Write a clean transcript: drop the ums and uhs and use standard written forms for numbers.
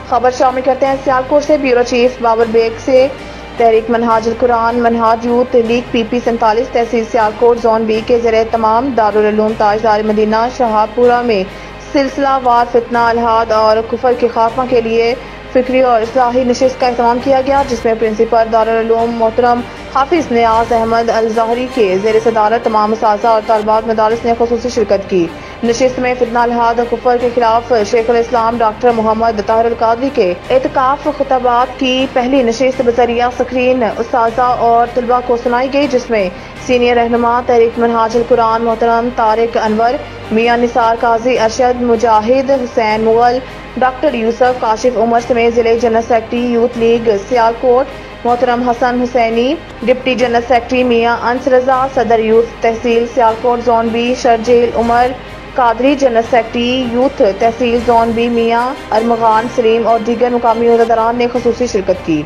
खबर शामिल करते हैं सियालकोट से। ब्यूरो चीफ बाबर बेग से तहरीक Minhajul Quran मनहाज youth league PP 47 तहसील सियालकोट जोन B के ज़रिए तमाम दारुल उलूम ताजदार मदीना शहाबपुरा में सिलसिलावार फितना अलहाद और कुफर के खात्मा के लिए फिक्री और इस्लाही नशिस्त का एहतमाम किया गया, जिसमें प्रिंसिपल दारुल उलूम मोहतरम हाफिज नियाज अहमद अल ज़ाहरी के ज़ेर सदारत तमाम असातिज़ा और तलबात मदारिस ने खुसूसी शिरकत की। नशिस्त में फितना अलहाद और कुफर के खिलाफ शेखुल इस्लाम डॉक्टर मोहम्मद ताहिर अल कादरी के एतकाफ खुतबात की पहली नशिस्त बजरिया स्क्रीन उस्ताज़ा और तलबा को सुनाई गई, जिसमें सीनियर रहनुमा तहरीक मनहाजुल कुरान मोहतरम तारिक अनवर, मियां निसार काजी अरशद, मुजाहिद हुसैन मुगल, डॉक्टर यूसुफ काशिफ उमर समेत जिले general secretary youth league Sialkot मोहतरम Hasan Hussaini, deputy general secretary Mian Anas Raza, सदर youth tehsil Sialkot zone B Sharjeel Umar Qadri, general secretary youth tehsil zone B Mian Armaghan Saleem और दीगर मुकामी अहदेदारान ने खुसूसी शिरकत की।